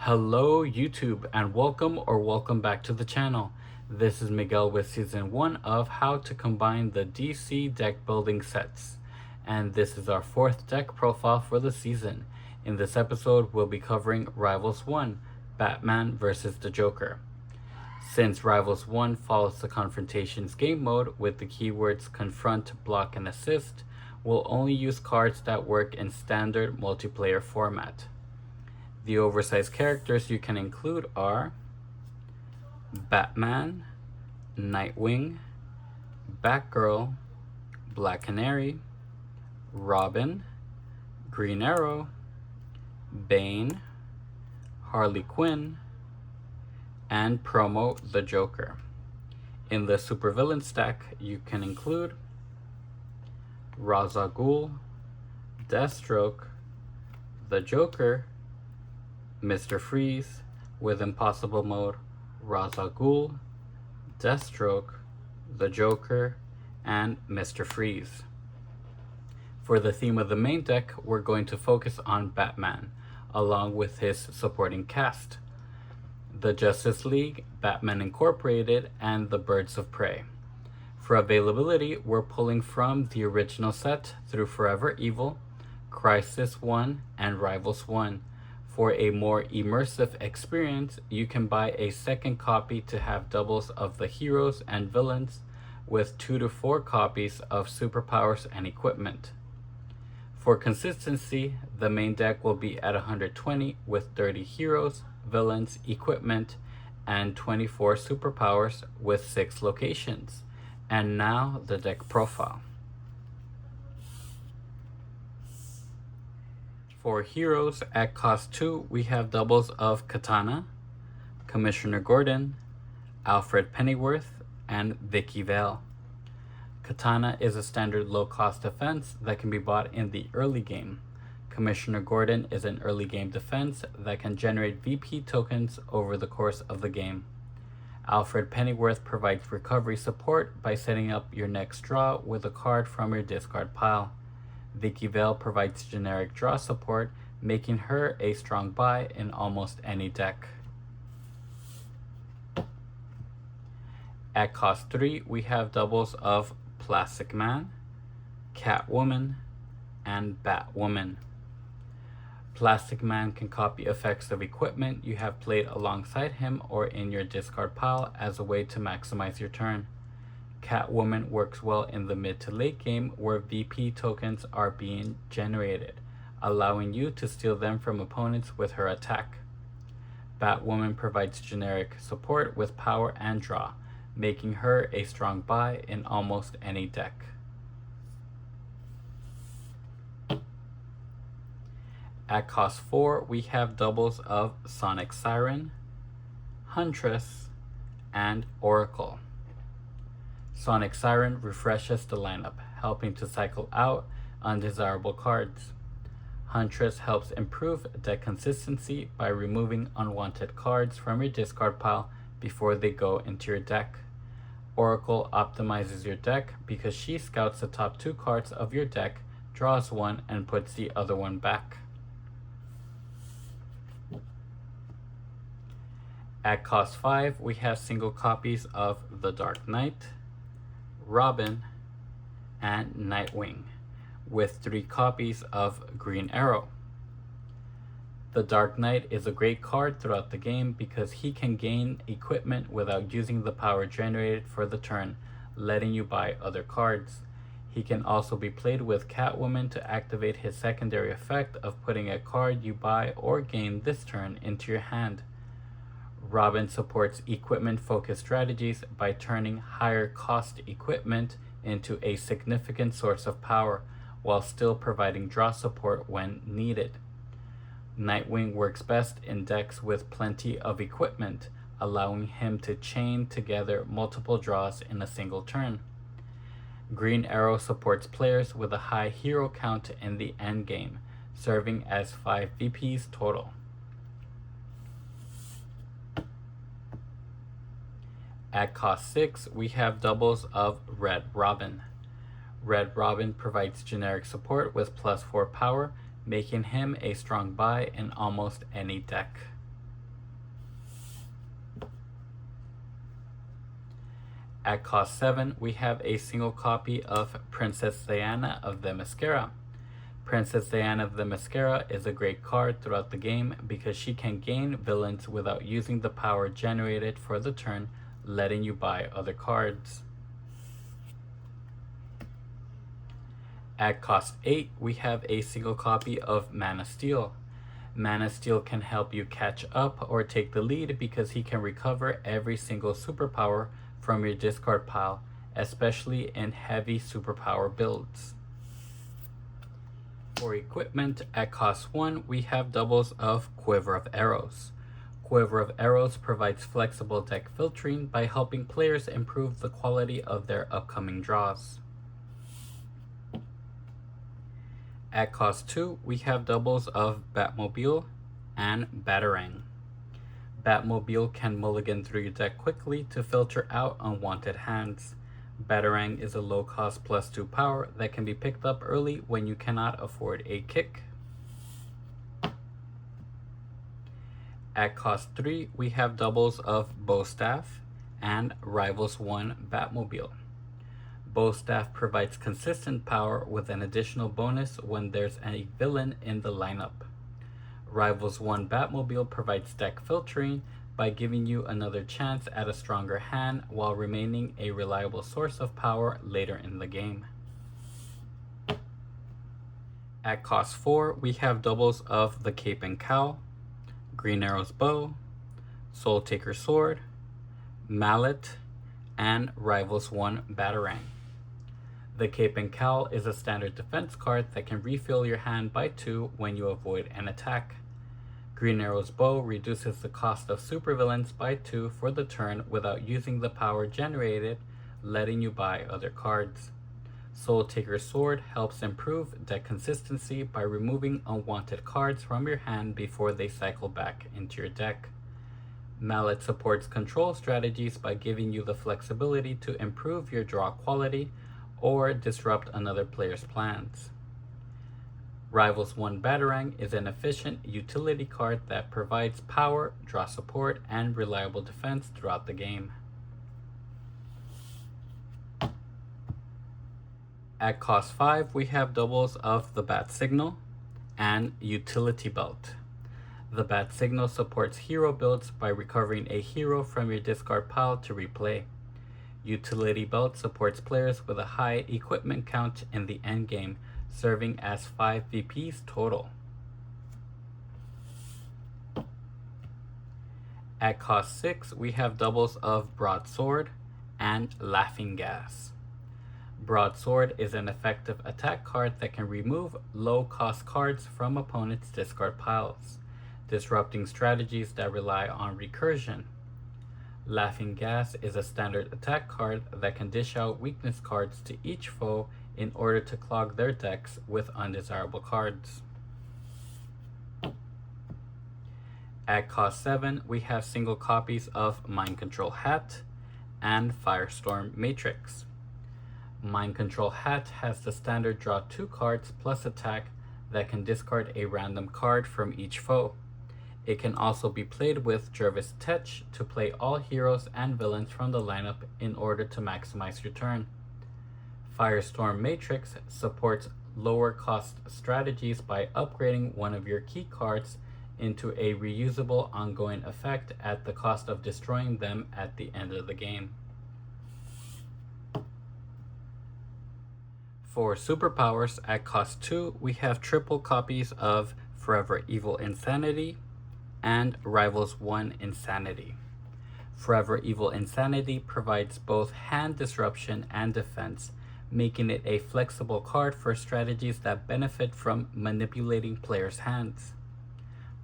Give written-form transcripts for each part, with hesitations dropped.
Hello YouTube and welcome back to the channel. This is Miguel with season 1 of how to combine the DC deck building sets. And this is our 4th deck profile for the season. In this episode we'll be covering Rivals 1, Batman versus the Joker. Since Rivals 1 follows the Confrontations game mode with the keywords confront, block, and assist, we'll only use cards that work in standard multiplayer format. The oversized characters you can include are Batman, Nightwing, Batgirl, Black Canary, Robin, Green Arrow, Bane, Harley Quinn, and Promo the Joker. In the supervillain stack you can include Ra's al Ghul, Deathstroke, the Joker, Mr. Freeze, with Impossible Mode, Ra's al Ghul, Deathstroke, the Joker, and Mr. Freeze. For the theme of the main deck, we're going to focus on Batman, along with his supporting cast, the Justice League, Batman Incorporated, and the Birds of Prey. For availability, we're pulling from the original set through Forever Evil, Crisis 1, and Rivals 1. For a more immersive experience, you can buy a second copy to have doubles of the heroes and villains, with 2 to 4 copies of superpowers and equipment. For consistency, the main deck will be at 120 with 30 heroes, villains, equipment, and 24 superpowers with 6 locations. And now the deck profile. For heroes, at cost 2, we have doubles of Katana, Commissioner Gordon, Alfred Pennyworth, and Vicky Vale. Katana is a standard low-cost defense that can be bought in the early game. Commissioner Gordon is an early game defense that can generate VP tokens over the course of the game. Alfred Pennyworth provides recovery support by setting up your next draw with a card from your discard pile. Vicky Vale provides generic draw support, making her a strong buy in almost any deck. At cost 3, we have doubles of Plastic Man, Catwoman, and Batwoman. Plastic Man can copy effects of equipment you have played alongside him or in your discard pile as a way to maximize your turn. Catwoman works well in the mid to late game where VP tokens are being generated, allowing you to steal them from opponents with her attack. Batwoman provides generic support with power and draw, making her a strong buy in almost any deck. At cost 4, we have doubles of Sonic Siren, Huntress, and Oracle. Sonic Siren refreshes the lineup, helping to cycle out undesirable cards. Huntress helps improve deck consistency by removing unwanted cards from your discard pile before they go into your deck. Oracle optimizes your deck because she scouts the top 2 cards of your deck, draws one, and puts the other one back. At cost 5, we have single copies of The Dark Knight, Robin, and Nightwing, with 3 copies of Green Arrow. The Dark Knight is a great card throughout the game because he can gain equipment without using the power generated for the turn, letting you buy other cards. He can also be played with Catwoman to activate his secondary effect of putting a card you buy or gain this turn into your hand. Robin supports equipment-focused strategies by turning higher-cost equipment into a significant source of power, while still providing draw support when needed. Nightwing works best in decks with plenty of equipment, allowing him to chain together multiple draws in a single turn. Green Arrow supports players with a high hero count in the endgame, serving as 5 VPs total. At cost 6, we have doubles of Red Robin. Red Robin provides generic support with +4 power, making him a strong buy in almost any deck. At cost 7, we have a single copy of Princess Diana of the Mascara. Princess Diana of the Mascara is a great card throughout the game because she can gain villains without using the power generated for the turn, letting you buy other cards. At cost 8, we have a single copy of Man of Steel. Man of Steel can help you catch up or take the lead because he can recover every single superpower from your discard pile, especially in heavy superpower builds. For equipment, at cost 1, we have doubles of Quiver of Arrows. Quiver of Arrows provides flexible deck filtering by helping players improve the quality of their upcoming draws. At cost 2, we have doubles of Batmobile and Batarang. Batmobile can mulligan through your deck quickly to filter out unwanted hands. Batarang is a low-cost +2 power that can be picked up early when you cannot afford a kick. At cost 3, we have doubles of Bowstaff and Rivals 1 Batmobile. Bowstaff provides consistent power with an additional bonus when there's a villain in the lineup. Rivals 1 Batmobile provides deck filtering by giving you another chance at a stronger hand while remaining a reliable source of power later in the game. At cost 4, we have doubles of the Cape and Cowl, Green Arrow's Bow, Soul Taker's Sword, Mallet, and Rivals 1 Batarang. The Cape and Cowl is a standard defense card that can refill your hand by 2 when you avoid an attack. Green Arrow's Bow reduces the cost of supervillains by 2 for the turn without using the power generated, letting you buy other cards. Soul Taker's Sword helps improve deck consistency by removing unwanted cards from your hand before they cycle back into your deck. Mallet supports control strategies by giving you the flexibility to improve your draw quality or disrupt another player's plans. Rivals 1 Batarang is an efficient utility card that provides power, draw support, and reliable defense throughout the game. At cost 5, we have doubles of the Bat Signal and Utility Belt. The Bat Signal supports hero builds by recovering a hero from your discard pile to replay. Utility Belt supports players with a high equipment count in the endgame, serving as 5 VPs total. At cost 6, we have doubles of Broadsword and Laughing Gas. Broadsword is an effective attack card that can remove low-cost cards from opponents' discard piles, disrupting strategies that rely on recursion. Laughing Gas is a standard attack card that can dish out weakness cards to each foe in order to clog their decks with undesirable cards. At cost 7, we have single copies of Mind Control Hat and Firestorm Matrix. Mind Control Hat has the standard draw 2 cards plus attack that can discard a random card from each foe. It can also be played with Jervis Tetch to play all heroes and villains from the lineup in order to maximize your turn. Firestorm Matrix supports lower cost strategies by upgrading one of your key cards into a reusable ongoing effect at the cost of destroying them at the end of the game. For superpowers, at cost 2, we have triple copies of Forever Evil Insanity and Rivals 1 Insanity. Forever Evil Insanity provides both hand disruption and defense, making it a flexible card for strategies that benefit from manipulating players' hands.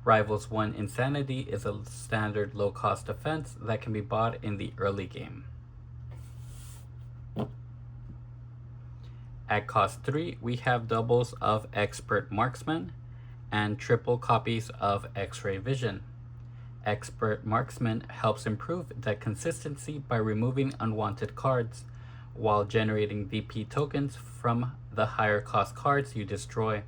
Rivals 1 Insanity is a standard low-cost defense that can be bought in the early game. At cost 3, we have doubles of Expert Marksman and triple copies of X-Ray Vision. Expert Marksman helps improve deck consistency by removing unwanted cards, while generating VP tokens from the higher cost cards you destroy.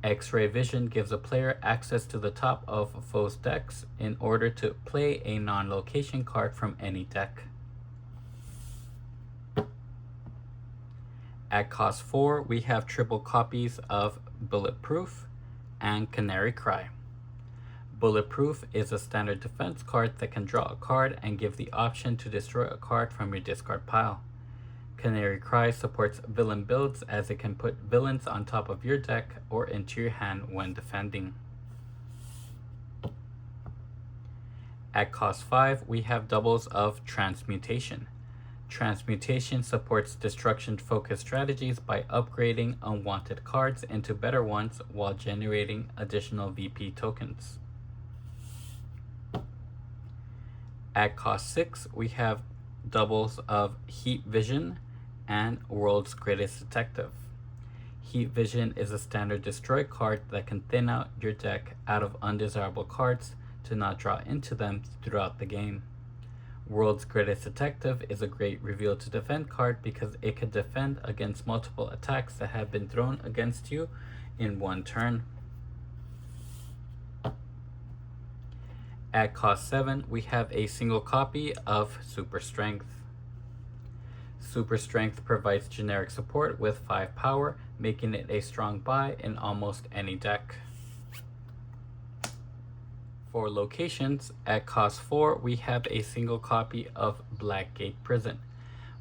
X-Ray Vision gives a player access to the top of foes' decks in order to play a non-location card from any deck. At cost 4, we have triple copies of Bulletproof and Canary Cry. Bulletproof is a standard defense card that can draw a card and give the option to destroy a card from your discard pile. Canary Cry supports villain builds as it can put villains on top of your deck or into your hand when defending. At cost 5, we have doubles of Transmutation. Transmutation supports destruction-focused strategies by upgrading unwanted cards into better ones while generating additional VP tokens. At cost 6, we have doubles of Heat Vision and World's Greatest Detective. Heat Vision is a standard destroy card that can thin out your deck out of undesirable cards to not draw into them throughout the game. World's Greatest Detective is a great reveal to defend card because it can defend against multiple attacks that have been thrown against you in one turn. At cost 7, we have a single copy of Super Strength. Super Strength provides generic support with 5 power, making it a strong buy in almost any deck. For locations, at cost 4, we have a single copy of Blackgate Prison.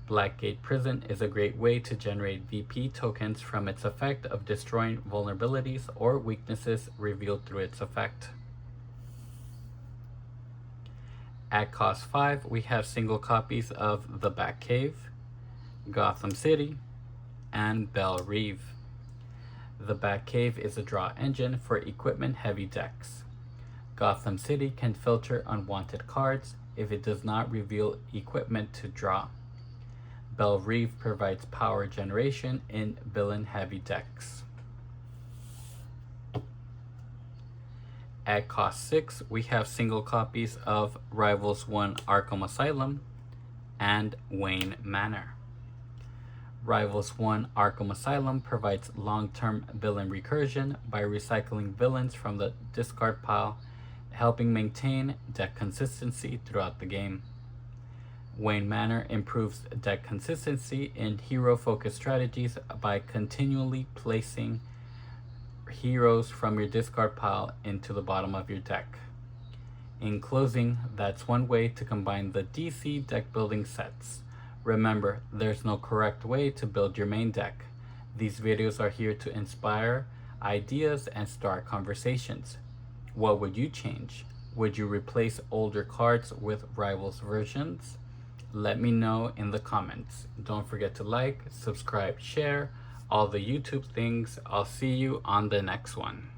Blackgate Prison is a great way to generate VP tokens from its effect of destroying vulnerabilities or weaknesses revealed through its effect. At cost 5, we have single copies of The Batcave, Gotham City, and Belle Reve. The Batcave is a draw engine for equipment-heavy decks. Gotham City can filter unwanted cards if it does not reveal equipment to draw. Belle Reve provides power generation in villain-heavy decks. At cost 6, we have single copies of Rivals 1 Arkham Asylum and Wayne Manor. Rivals 1 Arkham Asylum provides long-term villain recursion by recycling villains from the discard pile, helping maintain deck consistency throughout the game. Wayne Manor improves deck consistency in hero-focused strategies by continually placing heroes from your discard pile into the bottom of your deck. In closing, that's one way to combine the DC deck building sets. Remember, there's no correct way to build your main deck. These videos are here to inspire ideas and start conversations. What would you change? Would you replace older cards with Rivals versions? Let me know in the comments. Don't forget to like, subscribe, share, all the YouTube things. I'll see you on the next one.